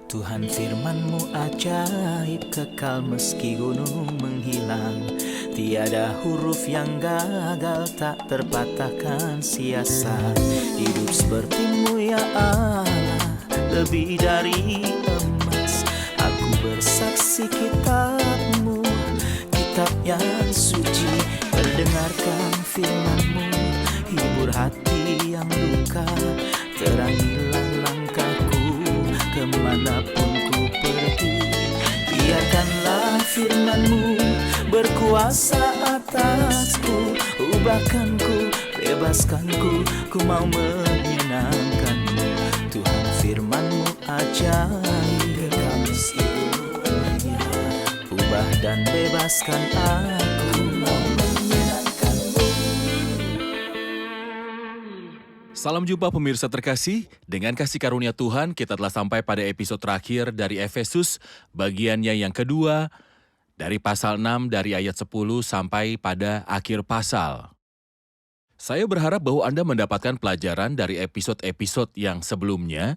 Tuhan firman-Mu ajaib, kekal meski gunung menghilang. Tiada huruf yang gagal, tak terpatahkan siasat. Hidup seperti-Mu ya Allah, lebih dari emas. Aku bersaksi kitab-Mu, kitab yang suci. Mendengarkan firman-Mu, hibur hati yang luka. Terangilah langkahku kemanapun ku pergi. Biarkanlah firman-Mu berkuasa atasku. Ubahkanku, bebaskanku, ku mau menyenangkan-Mu. Tuhan firman-Mu ajaib, kekal meski dunia. Ubah dan bebaskan aku, mau menyenangkan-Mu. Salam jumpa pemirsa terkasih, dengan kasih karunia Tuhan kita telah sampai pada episode terakhir dari Efesus, bagiannya yang kedua, dari pasal 6 dari ayat 10 sampai pada akhir pasal. Saya berharap bahwa Anda mendapatkan pelajaran dari episode-episode yang sebelumnya.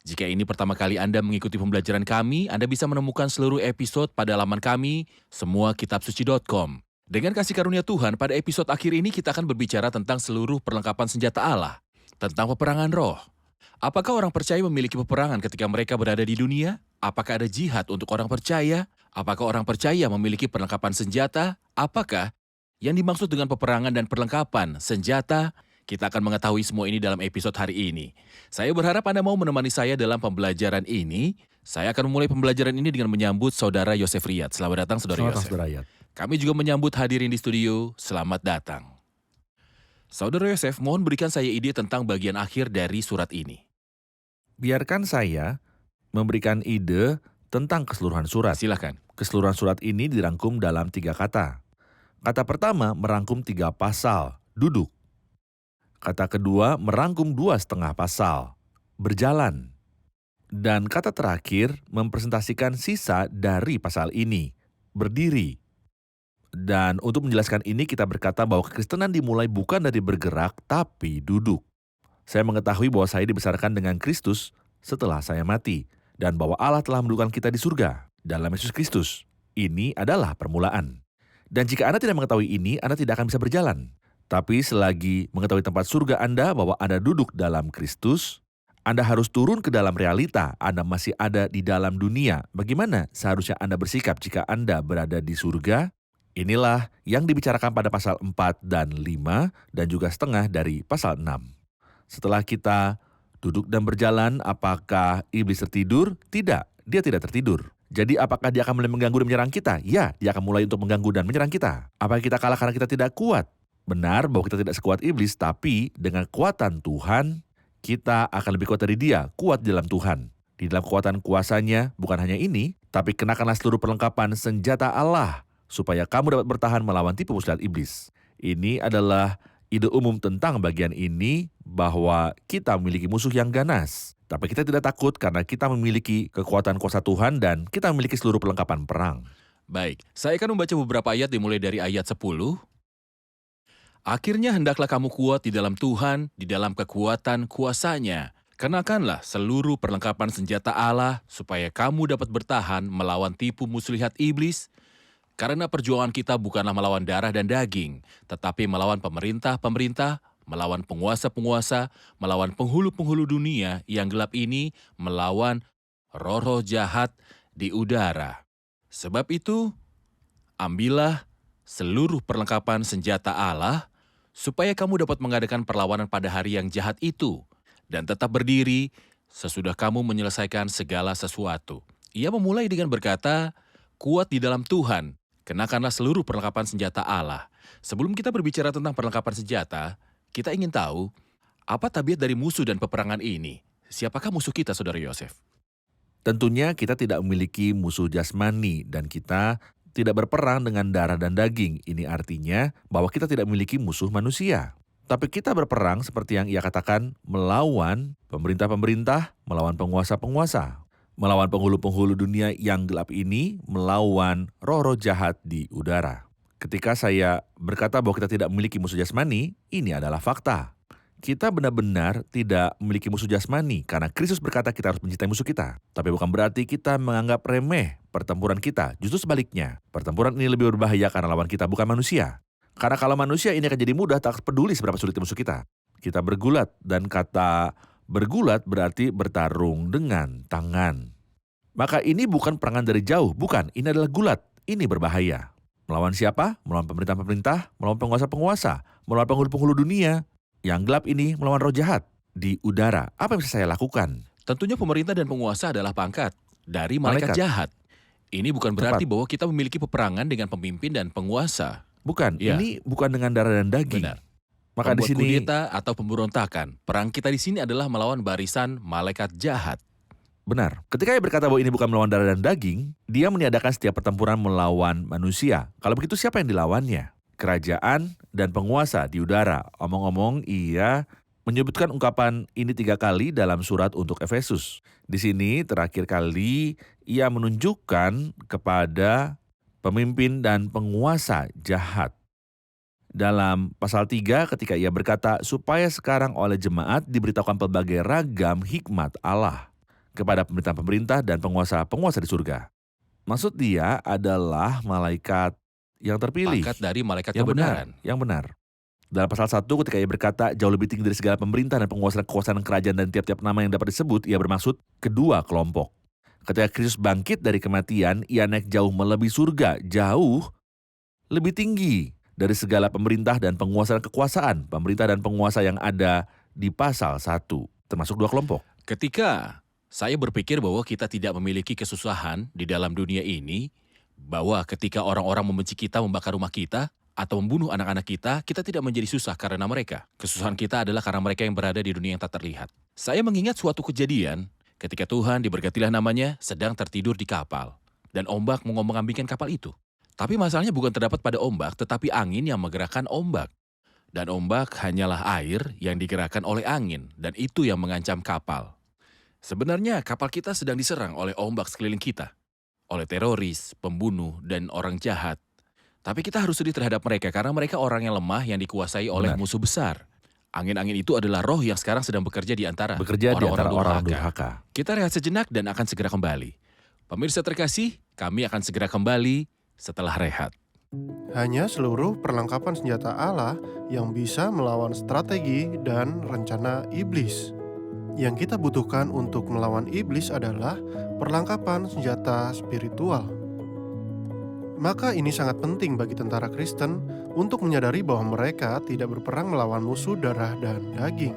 Jika ini pertama kali Anda mengikuti pembelajaran kami, Anda bisa menemukan seluruh episode pada laman kami, semuakitabsuci.com. Dengan kasih karunia Tuhan, pada episode akhir ini kita akan berbicara tentang seluruh perlengkapan senjata Allah, tentang peperangan roh. Apakah orang percaya memiliki peperangan ketika mereka berada di dunia? Apakah ada jihad untuk orang percaya? Apakah orang percaya memiliki perlengkapan senjata? Apakah yang dimaksud dengan peperangan dan perlengkapan senjata? Kita akan mengetahui semua ini dalam episode hari ini. Saya berharap Anda mau menemani saya dalam pembelajaran ini. Saya akan memulai pembelajaran ini dengan menyambut Saudara Yosef Riyad. Selamat datang, Saudara Yosef. Saudara Riyad. Kami juga menyambut hadirin di studio, selamat datang. Saudara Yosef, mohon berikan saya ide tentang bagian akhir dari surat ini. Biarkan saya memberikan ide tentang keseluruhan surat. Silakan. Keseluruhan surat ini dirangkum dalam 3 kata. Kata pertama merangkum 3 pasal, duduk. Kata kedua merangkum 2,5 pasal, berjalan. Dan kata terakhir mempresentasikan sisa dari pasal ini, berdiri. Dan untuk menjelaskan ini kita berkata bahwa kekristenan dimulai bukan dari bergerak tapi duduk. Saya mengetahui bahwa saya dibesarkan dengan Kristus setelah saya mati. Dan bahwa Allah telah mendudukkan kita di surga dalam Yesus Kristus. Ini adalah permulaan. Dan jika Anda tidak mengetahui ini, Anda tidak akan bisa berjalan. Tapi selagi mengetahui tempat surga Anda bahwa Anda duduk dalam Kristus, Anda harus turun ke dalam realita. Anda masih ada di dalam dunia. Bagaimana seharusnya Anda bersikap jika Anda berada di surga? Inilah yang dibicarakan pada pasal 4 dan 5 dan juga setengah dari pasal 6. Setelah kita duduk dan berjalan, apakah iblis tertidur? Tidak, dia tidak tertidur. Jadi apakah dia akan mulai mengganggu dan menyerang kita? Ya, dia akan mulai untuk mengganggu dan menyerang kita. Apakah kita kalah karena kita tidak kuat? Benar bahwa kita tidak sekuat iblis, tapi dengan kekuatan Tuhan, kita akan lebih kuat dari dia, kuat di dalam Tuhan. Di dalam kekuatan kuasanya, bukan hanya ini, tapi kenakanlah seluruh perlengkapan senjata Allah, supaya kamu dapat bertahan melawan tipu muslihat iblis. Ini adalah ide umum tentang bagian ini, bahwa kita memiliki musuh yang ganas. Tapi kita tidak takut karena kita memiliki kekuatan kuasa Tuhan dan kita memiliki seluruh perlengkapan perang. Baik, saya akan membaca beberapa ayat dimulai dari ayat 10. Akhirnya hendaklah kamu kuat di dalam Tuhan, di dalam kekuatan kuasa-Nya. Kenakanlah seluruh perlengkapan senjata Allah, supaya kamu dapat bertahan melawan tipu muslihat iblis. Karena perjuangan kita bukanlah melawan darah dan daging, tetapi melawan pemerintah-pemerintah, melawan penguasa-penguasa, melawan penghulu-penghulu dunia yang gelap ini, melawan roh-roh jahat di udara. Sebab itu, ambillah seluruh perlengkapan senjata Allah, supaya kamu dapat mengadakan perlawanan pada hari yang jahat itu, dan tetap berdiri sesudah kamu menyelesaikan segala sesuatu. Ia memulai dengan berkata, kuat di dalam Tuhan, kenakanlah seluruh perlengkapan senjata Allah. Sebelum kita berbicara tentang perlengkapan senjata, kita ingin tahu, apa tabiat dari musuh dan peperangan ini? Siapakah musuh kita, Saudara Yosef? Tentunya kita tidak memiliki musuh jasmani dan kita tidak berperang dengan darah dan daging. Ini artinya bahwa kita tidak memiliki musuh manusia. Tapi kita berperang seperti yang ia katakan, melawan pemerintah-pemerintah, melawan penguasa-penguasa, melawan penghulu-penghulu dunia yang gelap ini, melawan roh-roh jahat di udara. Ketika saya berkata bahwa kita tidak memiliki musuh jasmani, ini adalah fakta. Kita benar-benar tidak memiliki musuh jasmani karena Kristus berkata kita harus mencintai musuh kita. Tapi bukan berarti kita menganggap remeh pertempuran kita. Justru sebaliknya, pertempuran ini lebih berbahaya karena lawan kita bukan manusia. Karena kalau manusia ini akan jadi mudah, tak peduli seberapa sulit musuh kita. Kita bergulat, dan kata bergulat berarti bertarung dengan tangan. Maka ini bukan perangan dari jauh, bukan. Ini adalah gulat. Ini berbahaya. Melawan siapa? Melawan pemerintah-pemerintah, melawan penguasa-penguasa, melawan penghulu-penghulu dunia. Yang gelap ini melawan roh jahat di udara. Apa yang bisa saya lakukan? Tentunya pemerintah dan penguasa adalah pangkat dari malaikat jahat. Ini bukan berarti bahwa kita memiliki peperangan dengan pemimpin dan penguasa. Bukan, Ya. ini bukan dengan darah dan daging. Benar. Maka di Membuat sini kudeta atau pemberontakan. Perang kita di sini adalah melawan barisan malaikat jahat. benar. Ketika ia berkata bahwa ini bukan melawan darah dan daging, dia meniadakan setiap pertempuran melawan manusia. Kalau begitu siapa yang dilawannya? Kerajaan dan penguasa di udara. Omong-omong, ia menyebutkan ungkapan ini 3 kali dalam surat untuk Efesus. Di sini terakhir kali ia menunjukkan kepada pemimpin dan penguasa jahat. Dalam pasal 3 ketika ia berkata, supaya sekarang oleh jemaat diberitahukan pelbagai ragam hikmat Allah kepada pemerintah-pemerintah dan penguasa-penguasa di surga. Maksud dia adalah malaikat yang terpilih. Pangkat dari malaikat Yang kebenaran. Yang benar. Dalam pasal 1 ketika ia berkata jauh lebih tinggi dari segala pemerintah dan kekuasaan kerajaan dan tiap-tiap nama yang dapat disebut, ia bermaksud kedua kelompok. Ketika Kristus bangkit dari kematian, ia naik jauh melebihi surga, jauh lebih tinggi dari segala pemerintah dan penguasa kekuasaan, pemerintah dan penguasa yang ada di pasal 1, termasuk 2 kelompok. Ketika saya berpikir bahwa kita tidak memiliki kesusahan di dalam dunia ini, bahwa ketika orang-orang membenci kita, membakar rumah kita, atau membunuh anak-anak kita, kita tidak menjadi susah karena mereka. Kesusahan kita adalah karena mereka yang berada di dunia yang tak terlihat. Saya mengingat suatu kejadian ketika Tuhan, diberkatilah namanya, sedang tertidur di kapal. Dan ombak mengombang-ambingkan kapal itu. Tapi masalahnya bukan terdapat pada ombak, tetapi angin yang menggerakkan ombak. Dan ombak hanyalah air yang digerakkan oleh angin, dan itu yang mengancam kapal. Sebenarnya kapal kita sedang diserang oleh ombak sekeliling kita. Oleh teroris, pembunuh, dan orang jahat. Tapi kita harus sedih terhadap mereka karena mereka orang yang lemah yang dikuasai oleh Benar. musuh besar. Angin-angin itu adalah roh yang sekarang sedang bekerja di antara Orang-orang durhaka. durhaka. Kita rehat sejenak dan akan segera kembali. Pemirsa terkasih, kami akan segera kembali setelah rehat. Hanya seluruh perlengkapan senjata Allah yang bisa melawan strategi dan rencana iblis. Yang kita butuhkan untuk melawan iblis adalah perlengkapan senjata spiritual. Maka ini sangat penting bagi tentara Kristen untuk menyadari bahwa mereka tidak berperang melawan musuh darah dan daging.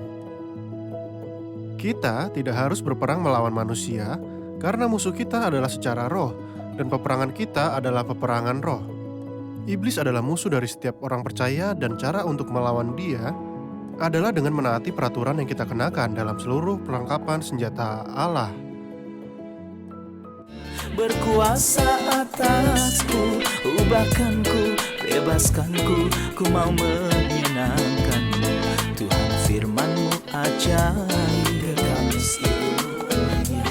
Kita tidak harus berperang melawan manusia karena musuh kita adalah secara roh dan peperangan kita adalah peperangan roh. Iblis adalah musuh dari setiap orang percaya dan cara untuk melawan dia adalah dengan menaati peraturan yang kita kenakan dalam seluruh perlengkapan senjata Allah. Berkuasa atasku, ubahkanku, bebaskanku, ku mau menyenangkanmu. Tuhan firman-Mu ajaib, kekal seluruhnya.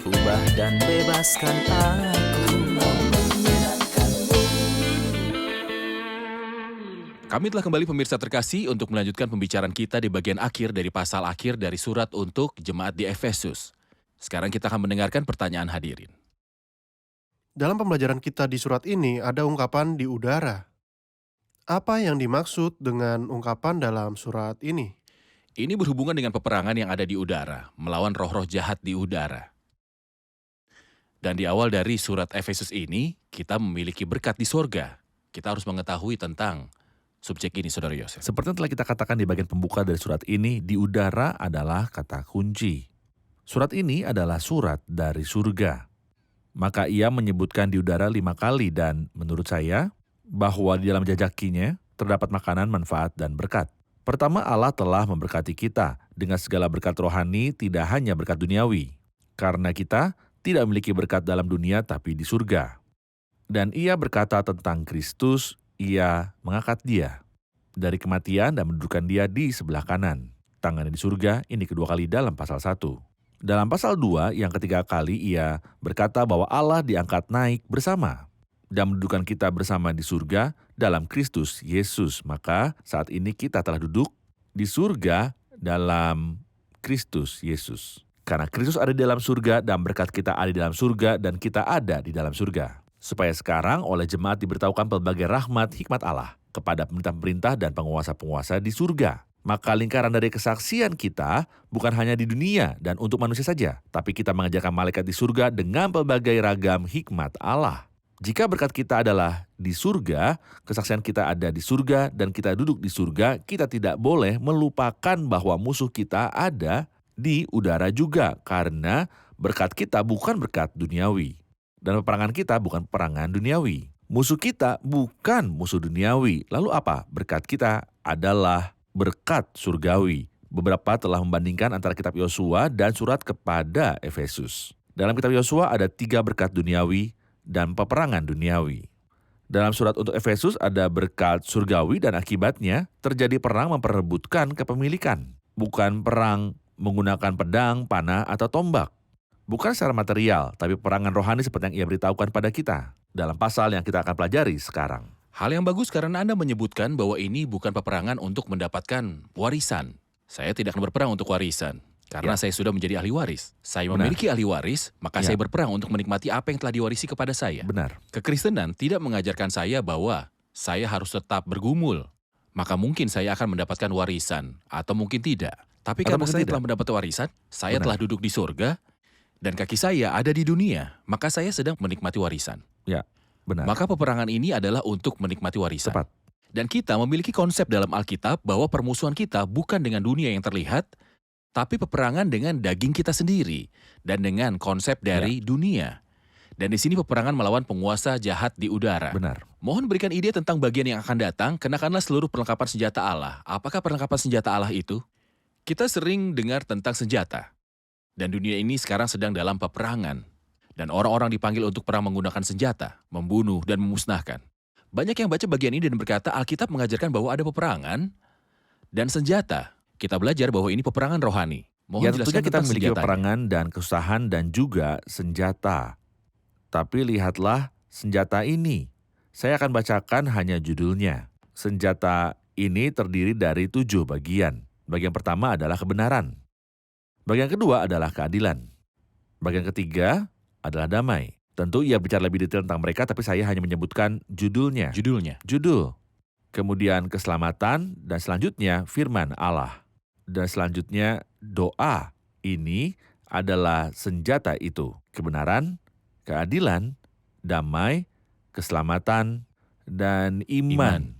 Ubah dan bebaskan aku, mau menyenangkanmu. Kami telah kembali pemirsa terkasih untuk melanjutkan pembicaraan kita di bagian akhir dari pasal akhir dari surat untuk jemaat di Efesus. Sekarang kita akan mendengarkan pertanyaan hadirin. Dalam pembelajaran kita di surat ini ada ungkapan di udara. Apa yang dimaksud dengan ungkapan dalam surat ini? Ini berhubungan dengan peperangan yang ada di udara, melawan roh-roh jahat di udara. Dan di awal dari surat Efesus ini, kita memiliki berkat di sorga. Kita harus mengetahui tentang subjek ini, Saudara Yosef. Seperti yang telah kita katakan di bagian pembuka dari surat ini, di udara adalah kata kunci. Surat ini adalah surat dari surga. Maka ia menyebutkan di udara 5 kali dan menurut saya bahwa di dalam jajakinya terdapat makanan, manfaat, dan berkat. Pertama, Allah telah memberkati kita dengan segala berkat rohani, tidak hanya berkat duniawi. Karena kita tidak memiliki berkat dalam dunia tapi di surga. Dan ia berkata tentang Kristus, ia mengangkat dia dari kematian dan mendudukkan dia di sebelah kanan. Tangannya di surga, ini kedua kali dalam pasal 1. Dalam pasal 2, yang ketiga kali ia berkata bahwa Allah diangkat naik bersama dan mendudukkan kita bersama di surga dalam Kristus Yesus. Maka saat ini kita telah duduk di surga dalam Kristus Yesus. Karena Kristus ada di dalam surga dan berkat kita ada di dalam surga dan kita ada di dalam surga. Supaya sekarang oleh jemaat diberitahukan pelbagai rahmat hikmat Allah kepada pemerintah-pemerintah dan penguasa-penguasa di surga. Maka lingkaran dari kesaksian kita bukan hanya di dunia dan untuk manusia saja, tapi kita mengajarkan malaikat di surga dengan pelbagai ragam hikmat Allah. Jika berkat kita adalah di surga, kesaksian kita ada di surga, dan kita duduk di surga, kita tidak boleh melupakan bahwa musuh kita ada di udara juga, karena berkat kita bukan berkat duniawi. Dan peperangan kita bukan peperangan duniawi. Musuh kita bukan musuh duniawi. Lalu apa? Berkat kita adalah berkat surgawi. Beberapa telah membandingkan antara kitab Yosua dan surat kepada Efesus. Dalam kitab Yosua ada 3 berkat duniawi dan peperangan duniawi. Dalam surat untuk Efesus ada berkat surgawi dan akibatnya terjadi perang memperebutkan kepemilikan. Bukan perang menggunakan pedang, panah, atau tombak. Bukan secara material, tapi peperangan rohani seperti yang ia beritahukan pada kita dalam pasal yang kita akan pelajari sekarang. Hal yang bagus karena Anda menyebutkan bahwa ini bukan peperangan untuk mendapatkan warisan. Saya tidak akan berperang untuk warisan, karena saya sudah menjadi ahli waris. Saya memiliki ahli waris, maka saya berperang untuk menikmati apa yang telah diwarisi kepada saya. Benar. Kekristenan tidak mengajarkan saya bahwa saya harus tetap bergumul. Maka mungkin saya akan mendapatkan warisan, atau mungkin tidak. Tapi Atau karena mungkin saya tidak. telah mendapat warisan, saya Benar. telah duduk di surga, dan kaki saya ada di dunia, maka saya sedang menikmati warisan. Ya, benar. Maka peperangan ini adalah untuk menikmati warisan. Tepat. Dan kita memiliki konsep dalam Alkitab bahwa permusuhan kita bukan dengan dunia yang terlihat, tapi peperangan dengan daging kita sendiri dan dengan konsep dari dunia. Dan di sini peperangan melawan penguasa jahat di udara. Benar. Mohon berikan ide tentang bagian yang akan datang, kenakanlah seluruh perlengkapan senjata Allah. Apakah perlengkapan senjata Allah itu? Kita sering dengar tentang senjata. Dan dunia ini sekarang sedang dalam peperangan. Dan orang-orang dipanggil untuk perang menggunakan senjata, membunuh dan memusnahkan. Banyak yang baca bagian ini dan berkata Alkitab mengajarkan bahwa ada peperangan dan senjata. Kita belajar bahwa ini peperangan rohani. Mohon Ya, jelaskan tentunya kita tentang memiliki senjatanya. peperangan dan kesusahan dan juga senjata. Tapi lihatlah senjata ini. Saya akan bacakan hanya judulnya. Senjata ini terdiri dari 7 bagian. Bagian pertama adalah kebenaran. Bagian kedua adalah keadilan. Bagian ketiga adalah damai. Tentu ia bicara lebih detail tentang mereka, tapi saya hanya menyebutkan judulnya. Judulnya. Judul. Kemudian keselamatan, dan selanjutnya firman Allah. Dan selanjutnya doa. Ini adalah senjata itu. Kebenaran, keadilan, damai, keselamatan, dan iman.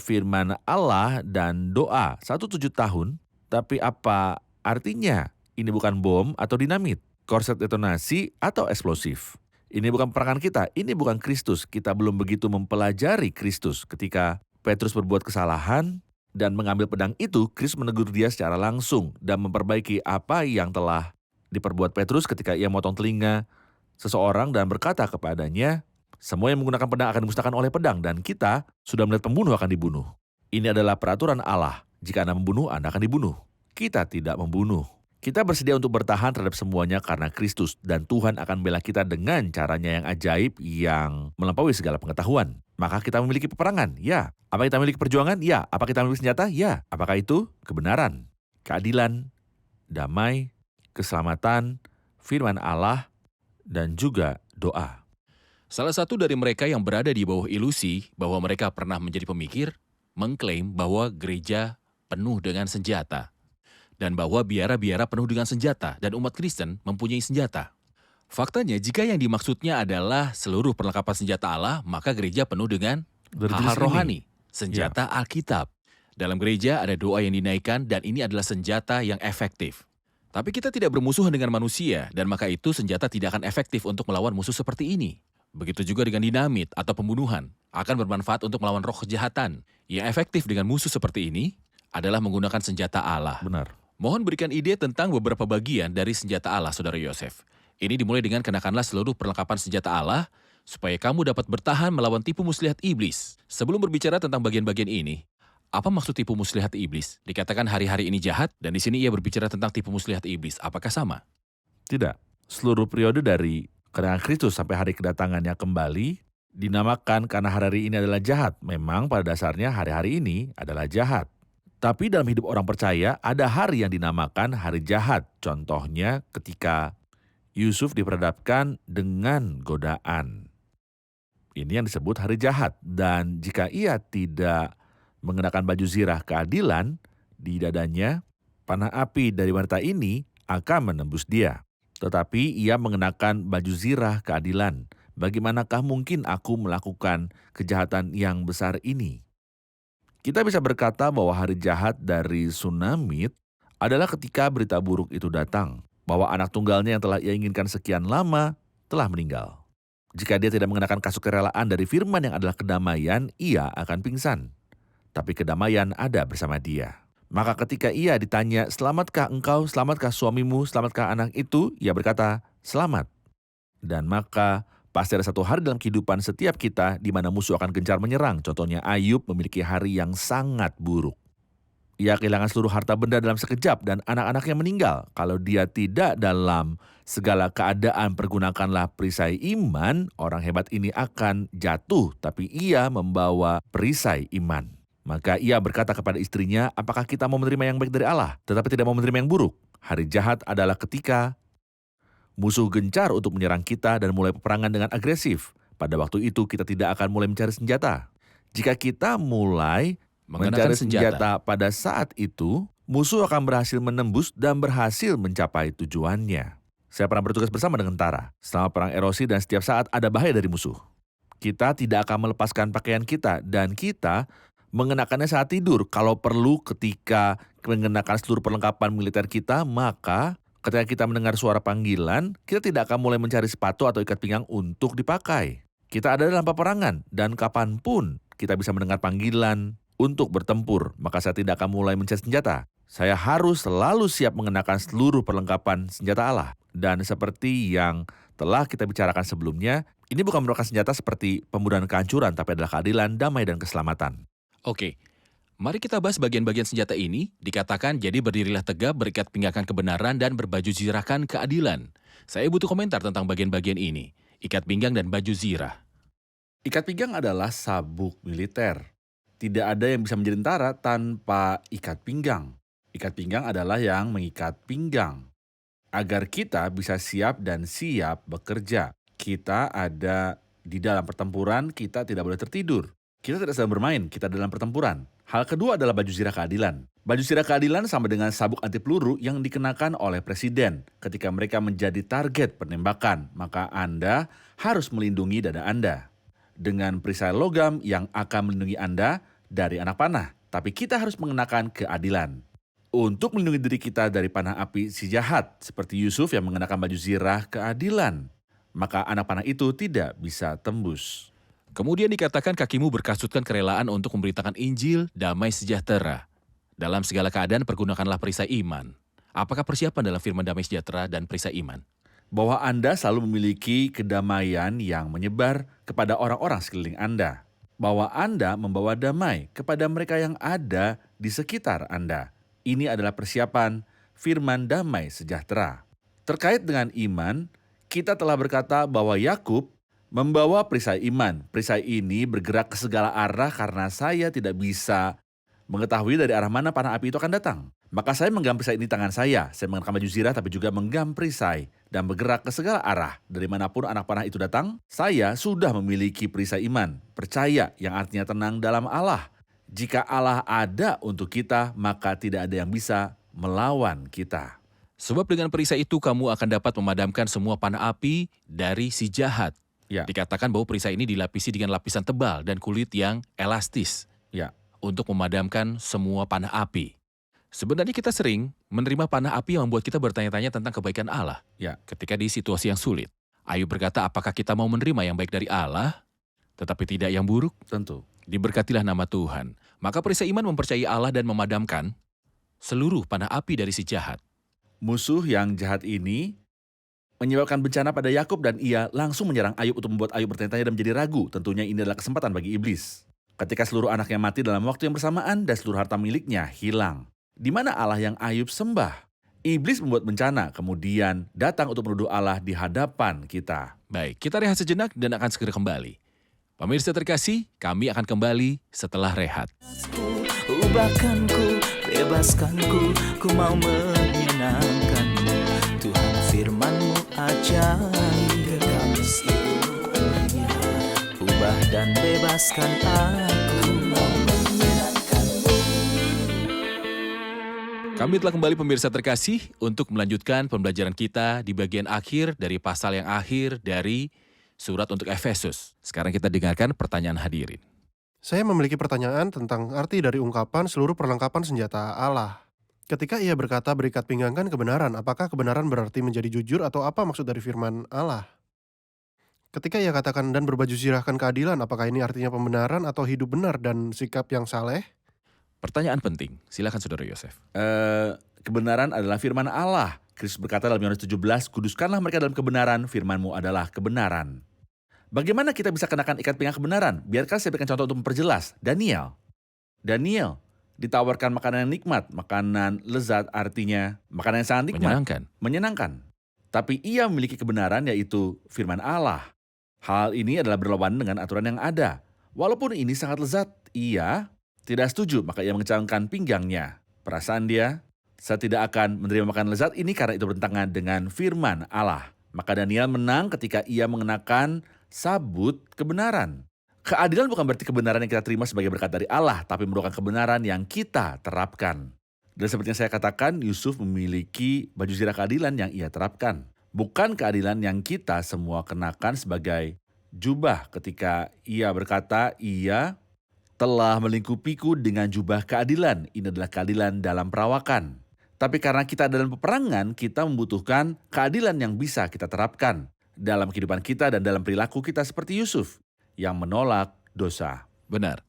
Firman Allah dan doa. 1-7 tahun, tapi apa artinya? Ini bukan bom atau dinamit, korset detonasi atau eksplosif. Ini bukan peperangan kita, ini bukan Kristus. Kita belum begitu mempelajari Kristus. Ketika Petrus berbuat kesalahan dan mengambil pedang itu, Kristus menegur dia secara langsung dan memperbaiki apa yang telah diperbuat Petrus ketika ia motong telinga seseorang dan berkata kepadanya, semua yang menggunakan pedang akan dimusnahkan oleh pedang, dan kita sudah melihat pembunuh akan dibunuh. Ini adalah peraturan Allah. Jika Anda membunuh, Anda akan dibunuh. Kita tidak membunuh. Kita bersedia untuk bertahan terhadap semuanya karena Kristus, dan Tuhan akan membela kita dengan caranya yang ajaib yang melampaui segala pengetahuan. Maka kita memiliki peperangan, ya. Apa kita memiliki perjuangan? Ya. Apa kita memiliki senjata? Ya. Apakah itu? Kebenaran, keadilan, damai, keselamatan, firman Allah, dan juga doa. Salah satu dari mereka yang berada di bawah ilusi bahwa mereka pernah menjadi pemikir, mengklaim bahwa gereja penuh dengan senjata. Dan bahwa biara-biara penuh dengan senjata dan umat Kristen mempunyai senjata. Faktanya, jika yang dimaksudnya adalah seluruh perlengkapan senjata Allah, maka gereja penuh dengan Dari hal-hal jenis rohani, ini. senjata Alkitab. Dalam gereja ada doa yang dinaikkan dan ini adalah senjata yang efektif. Tapi kita tidak bermusuhan dengan manusia dan maka itu senjata tidak akan efektif untuk melawan musuh seperti ini. Begitu juga dengan dinamit atau pembunuhan akan bermanfaat untuk melawan roh kejahatan. Yang efektif dengan musuh seperti ini adalah menggunakan senjata Allah. Benar. Mohon berikan ide tentang beberapa bagian dari senjata Allah, Saudara Yosef. Ini dimulai dengan kenakanlah seluruh perlengkapan senjata Allah, supaya kamu dapat bertahan melawan tipu muslihat iblis. Sebelum berbicara tentang bagian-bagian ini, apa maksud tipu muslihat iblis? Dikatakan hari-hari ini jahat, dan di sini ia berbicara tentang tipu muslihat iblis. Apakah sama? Tidak. Seluruh periode dari kedatangan Kristus sampai hari kedatangannya kembali dinamakan karena hari-hari ini adalah jahat. Memang pada dasarnya hari-hari ini adalah jahat. Tapi dalam hidup orang percaya ada hari yang dinamakan hari jahat. Contohnya ketika Yusuf diperhadapkan dengan godaan. Ini yang disebut hari jahat. Dan jika ia tidak mengenakan baju zirah keadilan, di dadanya panah api dari wanita ini akan menembus dia. Tetapi ia mengenakan baju zirah keadilan. Bagaimanakah mungkin aku melakukan kejahatan yang besar ini? Kita bisa berkata bahwa hari jahat dari Sunamit adalah ketika berita buruk itu datang, bahwa anak tunggalnya yang telah ia inginkan sekian lama telah meninggal. Jika dia tidak mengenakan kasut kerelaan dari firman yang adalah kedamaian, ia akan pingsan. Tapi kedamaian ada bersama dia. Maka ketika ia ditanya, selamatkah engkau, selamatkah suamimu, selamatkah anak itu, ia berkata, selamat. Dan maka pasti ada satu hari dalam kehidupan setiap kita di mana musuh akan gencar menyerang. Contohnya Ayub memiliki hari yang sangat buruk. Ia kehilangan seluruh harta benda dalam sekejap dan anak-anaknya meninggal. Kalau dia tidak dalam segala keadaan pergunakanlah perisai iman, orang hebat ini akan jatuh. Tapi ia membawa perisai iman. Maka ia berkata kepada istrinya, apakah kita mau menerima yang baik dari Allah, tetapi tidak mau menerima yang buruk? Hari jahat adalah ketika musuh gencar untuk menyerang kita dan mulai peperangan dengan agresif. Pada waktu itu kita tidak akan mulai mencari senjata. Jika kita mulai mencari senjata pada saat itu, musuh akan berhasil menembus dan berhasil mencapai tujuannya. Saya pernah bertugas bersama dengan tentara selama perang erosi dan setiap saat ada bahaya dari musuh. Kita tidak akan melepaskan pakaian kita dan kita mengenakannya saat tidur. Kalau perlu ketika mengenakan seluruh perlengkapan militer kita, maka ketika kita mendengar suara panggilan, kita tidak akan mulai mencari sepatu atau ikat pinggang untuk dipakai. Kita ada dalam peperangan, dan kapanpun kita bisa mendengar panggilan untuk bertempur, maka saya tidak akan mulai mencari senjata. Saya harus selalu siap mengenakan seluruh perlengkapan senjata Allah. Dan seperti yang telah kita bicarakan sebelumnya, ini bukan merupakan senjata seperti pembunuhan kehancuran, tapi adalah keadilan, damai, dan keselamatan. Oke. Mari kita bahas bagian-bagian senjata ini. Dikatakan, jadi berdirilah tegap, berikat pinggangkan kebenaran, dan berbaju zirahkan keadilan. Saya butuh komentar tentang bagian-bagian ini. Ikat pinggang dan baju zirah. Ikat pinggang adalah sabuk militer. Tidak ada yang bisa menjadi tentara tanpa ikat pinggang. Ikat pinggang adalah yang mengikat pinggang. Agar kita bisa siap dan siap bekerja. Kita ada di dalam pertempuran, kita tidak boleh tertidur. Kita tidak sedang bermain, kita dalam pertempuran. Hal kedua adalah baju zirah keadilan. Baju zirah keadilan sama dengan sabuk anti peluru yang dikenakan oleh presiden ketika mereka menjadi target penembakan. Maka Anda harus melindungi dada Anda dengan perisai logam yang akan melindungi Anda dari anak panah. Tapi kita harus mengenakan keadilan untuk melindungi diri kita dari panah api si jahat, seperti Yusuf yang mengenakan baju zirah keadilan. Maka anak panah itu tidak bisa tembus. Kemudian dikatakan kakimu berkasutkan kerelaan untuk memberitakan Injil damai sejahtera. Dalam segala keadaan pergunakanlah perisai iman. Apakah persiapan dalam firman damai sejahtera dan perisai iman? Bahwa Anda selalu memiliki kedamaian yang menyebar kepada orang-orang sekeliling Anda. Bahwa Anda membawa damai kepada mereka yang ada di sekitar Anda. Ini adalah persiapan firman damai sejahtera. Terkait dengan iman, kita telah berkata bahwa Yakub membawa perisai iman. Perisai ini bergerak ke segala arah karena saya tidak bisa mengetahui dari arah mana panah api itu akan datang. Maka saya menggenggam perisai ini di tangan saya. Saya mengenakan baju zirah tapi juga menggenggam perisai dan bergerak ke segala arah. Dari manapun anak panah itu datang, saya sudah memiliki perisai iman. Percaya yang artinya tenang dalam Allah. Jika Allah ada untuk kita, maka tidak ada yang bisa melawan kita. Sebab dengan perisai itu kamu akan dapat memadamkan semua panah api dari si jahat. Ya. Dikatakan bahwa perisai ini dilapisi dengan lapisan tebal dan kulit yang elastis. Ya. Untuk memadamkan semua panah api. Sebenarnya kita sering menerima panah api yang membuat kita bertanya-tanya tentang kebaikan Allah. Ya. Ketika di situasi yang sulit. Ayub berkata, apakah kita mau menerima yang baik dari Allah, tetapi tidak yang buruk? Tentu. Diberkatilah nama Tuhan. Maka perisai iman mempercayai Allah dan memadamkan seluruh panah api dari si jahat. Musuh yang jahat ini menyebabkan bencana pada Yakub dan ia langsung menyerang Ayub untuk membuat Ayub bertanya-tanya dan menjadi ragu. Tentunya ini adalah kesempatan bagi iblis. Ketika seluruh anaknya mati dalam waktu yang bersamaan dan seluruh harta miliknya hilang. Di mana Allah yang Ayub sembah? Iblis membuat bencana, kemudian datang untuk menuduh Allah di hadapan kita. Baik, kita rehat sejenak dan akan segera kembali. Pemirsa terkasih, kami akan kembali setelah rehat. Ubahkan ku bebaskanku, ku mau menyenangkanmu. Tuhan firman-Mu ajaib, kekal seluruhnya. Ubah dan bebaskan aku, mau menyenangkanmu. Kami telah kembali pemirsa terkasih untuk melanjutkan pembelajaran kita di bagian akhir dari pasal yang akhir dari surat untuk Efesus. Sekarang kita dengarkan pertanyaan hadirin. Saya memiliki pertanyaan tentang arti dari ungkapan seluruh perlengkapan senjata Allah. Ketika ia berkata berikat pinggangkan kebenaran, apakah kebenaran berarti menjadi jujur atau apa maksud dari firman Allah? Ketika ia katakan dan berbaju zirahkan keadilan, apakah ini artinya pembenaran atau hidup benar dan sikap yang saleh? Pertanyaan penting, silakan Saudara Yosef. Kebenaran adalah firman Allah. Kristus berkata dalam Yohanes 17, kuduskanlah mereka dalam kebenaran, firman-Mu adalah kebenaran. Bagaimana kita bisa kenakan ikat pinggang kebenaran? Biarkan saya berikan contoh untuk memperjelas. Daniel ditawarkan makanan yang nikmat, makanan lezat, artinya makanan yang sangat nikmat, menyenangkan. Tapi ia memiliki kebenaran, yaitu firman Allah. Hal ini adalah berlawanan dengan aturan yang ada. Walaupun ini sangat lezat, ia tidak setuju, maka ia mengencangkan pinggangnya. Perasaan dia, saya tidak akan menerima makanan lezat ini karena itu bertentangan dengan firman Allah. Maka Daniel menang ketika ia mengenakan sabut kebenaran. Keadilan bukan berarti kebenaran yang kita terima sebagai berkat dari Allah, tapi merupakan kebenaran yang kita terapkan. Dan seperti yang saya katakan, Yusuf memiliki baju zirah keadilan yang ia terapkan. Bukan keadilan yang kita semua kenakan sebagai jubah ketika ia berkata, ia telah melingkupiku dengan jubah keadilan. Ini adalah keadilan dalam perawakan. Tapi karena kita dalam peperangan, kita membutuhkan keadilan yang bisa kita terapkan dalam kehidupan kita dan dalam perilaku kita seperti Yusuf yang menolak dosa. Benar.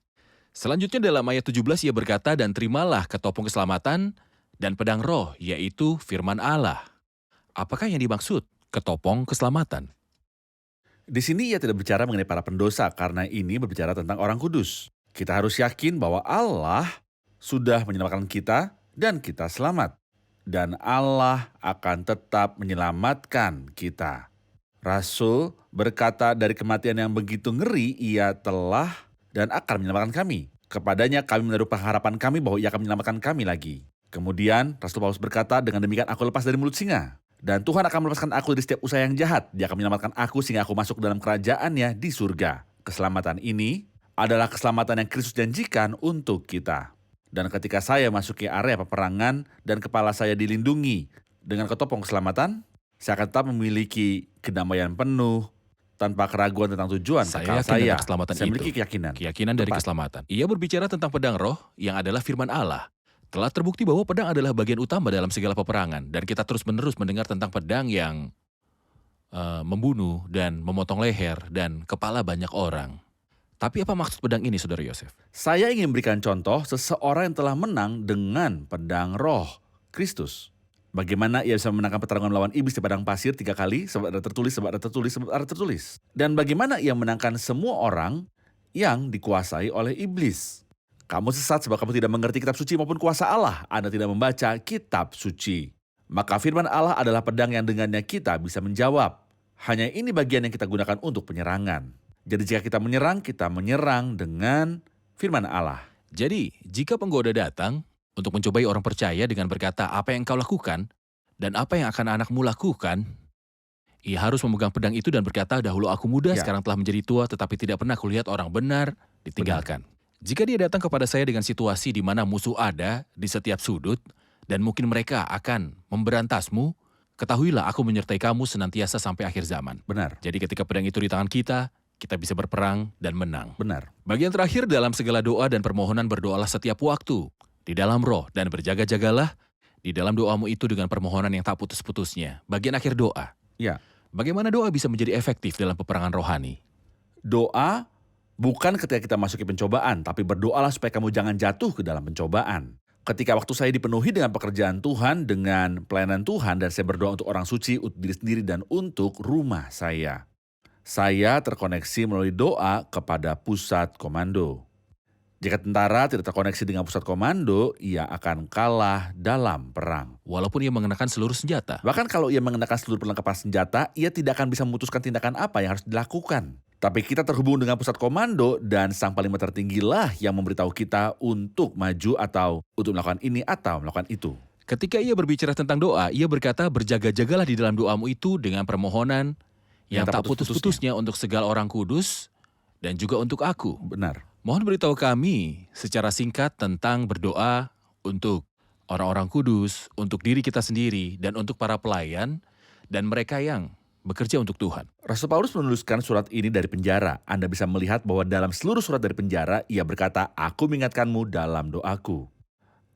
Selanjutnya dalam ayat 17 ia berkata, dan terimalah ketopong keselamatan dan pedang roh, yaitu firman Allah. Apakah yang dimaksud ketopong keselamatan? Di sini ia tidak bicara mengenai para pendosa karena ini berbicara tentang orang kudus. Kita harus yakin bahwa Allah sudah menyelamatkan kita dan kita selamat. Dan Allah akan tetap menyelamatkan kita. Rasul berkata dari kematian yang begitu ngeri, ia telah dan akan menyelamatkan kami. Kepadanya kami menaruh pengharapan kami bahwa ia akan menyelamatkan kami lagi. Kemudian Rasul Paulus berkata, dengan demikian aku lepas dari mulut singa. Dan Tuhan akan melepaskan aku dari setiap usaha yang jahat. Dia akan menyelamatkan aku sehingga aku masuk dalam kerajaannya di surga. Keselamatan ini adalah keselamatan yang Kristus janjikan untuk kita. Dan ketika saya masuki area peperangan dan kepala saya dilindungi dengan ketopong keselamatan, saya akan tetap memiliki kedamaian penuh tanpa keraguan tentang tujuan kekal saya. Saya memiliki keyakinan dari keselamatan. Ia berbicara tentang pedang roh yang adalah firman Allah. Telah terbukti bahwa pedang adalah bagian utama dalam segala peperangan. Dan kita terus-menerus mendengar tentang pedang yang membunuh dan memotong leher dan kepala banyak orang. Tapi apa maksud pedang ini, Saudara Yosef? Saya ingin memberikan contoh seseorang yang telah menang dengan pedang roh, Kristus. Bagaimana ia bisa memenangkan pertarungan melawan iblis di padang pasir 3 kali, sebab ada tertulis, sebab ada tertulis, sebab ada tertulis. Dan bagaimana ia menangkan semua orang yang dikuasai oleh iblis. Kamu sesat sebab kamu tidak mengerti kitab suci maupun kuasa Allah. Anda tidak membaca kitab suci. Maka firman Allah adalah pedang yang dengannya kita bisa menjawab. Hanya ini bagian yang kita gunakan untuk penyerangan. Jadi jika kita menyerang dengan firman Allah. Jadi, jika penggoda datang untuk mencobai orang percaya dengan berkata, apa yang kau lakukan dan apa yang akan anakmu lakukan, ia harus memegang pedang itu dan berkata, dahulu aku muda, sekarang telah menjadi tua, tetapi tidak pernah kulihat orang benar ditinggalkan. Jika dia datang kepada saya dengan situasi di mana musuh ada di setiap sudut, dan mungkin mereka akan memberantasmu, ketahuilah aku menyertai kamu senantiasa sampai akhir zaman. Benar. Jadi ketika pedang itu di tangan kita bisa berperang dan menang. Benar. Bagian terakhir dalam segala doa dan permohonan berdoalah setiap waktu, di dalam roh, dan berjaga-jagalah di dalam doamu itu dengan permohonan yang tak putus-putusnya. Bagian akhir doa. Ya. Bagaimana doa bisa menjadi efektif dalam peperangan rohani? Doa bukan ketika kita masuki pencobaan, tapi berdoalah supaya kamu jangan jatuh ke dalam pencobaan. Ketika waktu saya dipenuhi dengan pekerjaan Tuhan, dengan pelayanan Tuhan, dan saya berdoa untuk orang suci, untuk diri sendiri, dan untuk rumah saya. Saya terkoneksi melalui doa kepada pusat komando. Jika tentara tidak terkoneksi dengan pusat komando, ia akan kalah dalam perang. Walaupun ia mengenakan seluruh senjata. Bahkan kalau ia mengenakan seluruh perlengkapan senjata, ia tidak akan bisa memutuskan tindakan apa yang harus dilakukan. Tapi kita terhubung dengan pusat komando dan sang panglima tertinggilah yang memberitahu kita untuk maju atau untuk melakukan ini atau melakukan itu. Ketika ia berbicara tentang doa, ia berkata, berjaga-jagalah di dalam doamu itu dengan permohonan yang tak putus-putusnya untuk segala orang kudus dan juga untuk aku. Benar. Mohon beritahu kami secara singkat tentang berdoa untuk orang-orang kudus, untuk diri kita sendiri, dan untuk para pelayan dan mereka yang bekerja untuk Tuhan. Rasul Paulus menuliskan surat ini dari penjara. Anda bisa melihat bahwa dalam seluruh surat dari penjara, ia berkata, aku mengingatkanmu dalam doaku.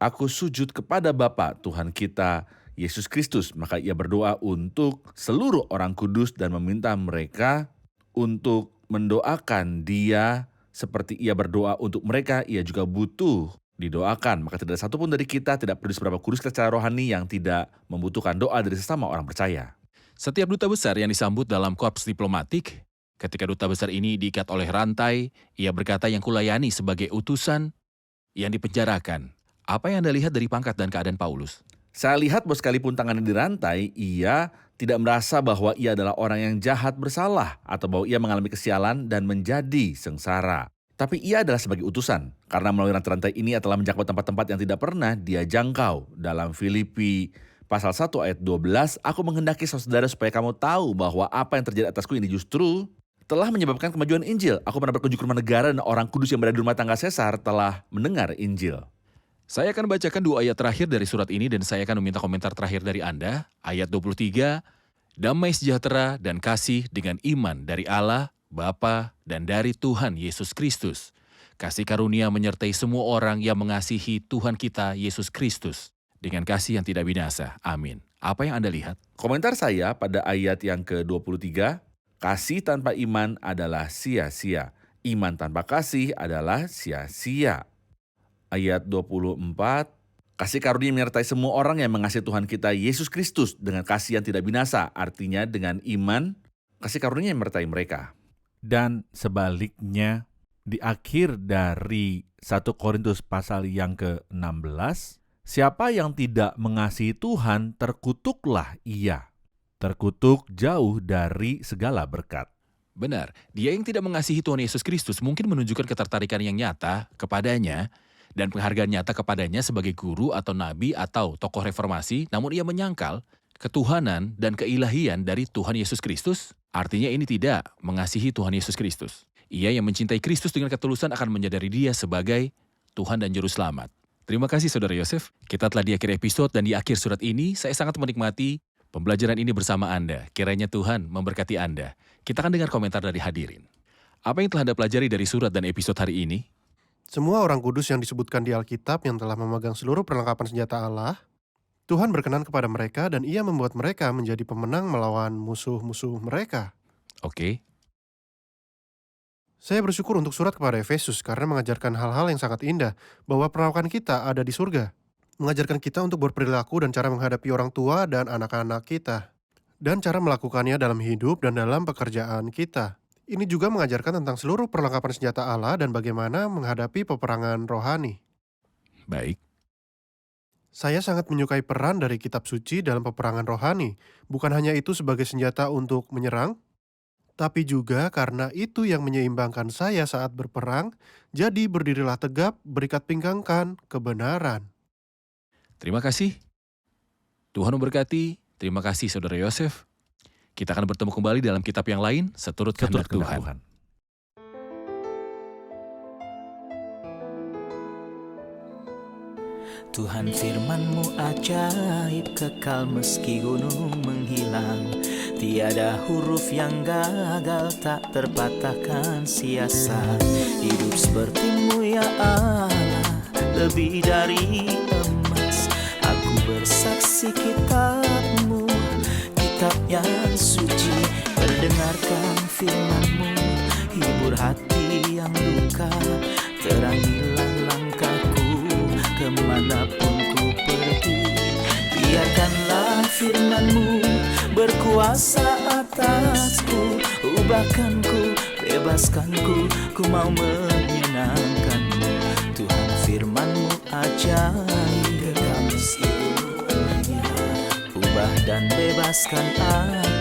Aku sujud kepada Bapa Tuhan kita, Yesus Kristus. Maka ia berdoa untuk seluruh orang kudus dan meminta mereka untuk mendoakan dia seperti ia berdoa untuk mereka, ia juga butuh didoakan. Maka tidak ada satupun dari kita, tidak peduli seberapa kudus kita secara rohani, yang tidak membutuhkan doa dari sesama orang percaya. Setiap duta besar yang disambut dalam korps diplomatik, ketika duta besar ini diikat oleh rantai, ia berkata, yang kulayani sebagai utusan yang dipenjarakan. Apa yang Anda lihat dari pangkat dan keadaan Paulus? Saya lihat bahwa sekalipun tangannya dirantai, ia tidak merasa bahwa ia adalah orang yang jahat bersalah atau bahwa ia mengalami kesialan dan menjadi sengsara. Tapi ia adalah sebagai utusan, karena melalui rantai-rantai ini ia telah menjangkau tempat-tempat yang tidak pernah dia jangkau. Dalam Filipi Pasal 1 ayat 12, aku menghendaki saudara supaya kamu tahu bahwa apa yang terjadi atasku ini justru telah menyebabkan kemajuan Injil. Aku pernah berkunjung ke rumah negara dan orang kudus yang berada di rumah tangga Kaisar telah mendengar Injil. Saya akan bacakan 2 ayat terakhir dari surat ini dan saya akan meminta komentar terakhir dari Anda. Ayat 23, damai sejahtera dan kasih dengan iman dari Allah, Bapa dan dari Tuhan Yesus Kristus. Kasih karunia menyertai semua orang yang mengasihi Tuhan kita Yesus Kristus. Dengan kasih yang tidak binasa. Amin. Apa yang Anda lihat? Komentar saya pada ayat yang ke-23, kasih tanpa iman adalah sia-sia. Iman tanpa kasih adalah sia-sia. Ayat 24, kasih karunia menyertai semua orang yang mengasihi Tuhan kita Yesus Kristus dengan kasih yang tidak binasa. Artinya dengan iman, kasih karunia yang menyertai mereka. Dan sebaliknya, di akhir dari 1 Korintus pasal yang ke-16, siapa yang tidak mengasihi Tuhan, terkutuklah ia. Terkutuk jauh dari segala berkat. Benar, dia yang tidak mengasihi Tuhan Yesus Kristus mungkin menunjukkan ketertarikan yang nyata kepadanya dan penghargaan nyata kepadanya sebagai guru atau nabi atau tokoh reformasi, namun ia menyangkal ketuhanan dan keilahian dari Tuhan Yesus Kristus. Artinya ini tidak mengasihi Tuhan Yesus Kristus. Ia yang mencintai Kristus dengan ketulusan akan menyadari dia sebagai Tuhan dan Juru Selamat. Terima kasih Saudara Yosef. Kita telah di akhir episode dan di akhir surat ini saya sangat menikmati pembelajaran ini bersama Anda. Kiranya Tuhan memberkati Anda. Kita akan dengar komentar dari hadirin. Apa yang telah Anda pelajari dari surat dan episode hari ini? Semua orang kudus yang disebutkan di Alkitab yang telah memegang seluruh perlengkapan senjata Allah, Tuhan berkenan kepada mereka dan ia membuat mereka menjadi pemenang melawan musuh-musuh mereka. Oke. Saya bersyukur untuk surat kepada Efesus karena mengajarkan hal-hal yang sangat indah bahwa perlakuan kita ada di surga. Mengajarkan kita untuk berperilaku dan cara menghadapi orang tua dan anak-anak kita. Dan cara melakukannya dalam hidup dan dalam pekerjaan kita. Ini juga mengajarkan tentang seluruh perlengkapan senjata Allah dan bagaimana menghadapi peperangan rohani. Baik. Saya sangat menyukai peran dari kitab suci dalam peperangan rohani. Bukan hanya itu sebagai senjata untuk menyerang, tapi juga karena itu yang menyeimbangkan saya saat berperang, jadi berdirilah tegap, berikat pinggangkan kebenaran. Terima kasih. Tuhan memberkati. Terima kasih Saudara Yosef. Kita akan bertemu kembali dalam kitab yang lain seturut kehendak Tuhan. Tuhan firman-Mu ajaib, kekal meski gunung menghilang. Tiada huruf yang gagal, tak terpatahkan siasat. Hidup seperti-Mu ya Allah, lebih dari emas. Aku bersaksi kitab-Mu, kitab yang suci. Mendengarkan firman-Mu, hibur hati yang luka. Terangilah langkahku kemanapun ku pergi. Biarkanlah firman-Mu berkuasa atasku. Ubahkanku, bebaskanku, ku mau menyenangkan-Mu. Tuhan firman-Mu ajaib, kekal meskipun ubah dan bebaskan aku.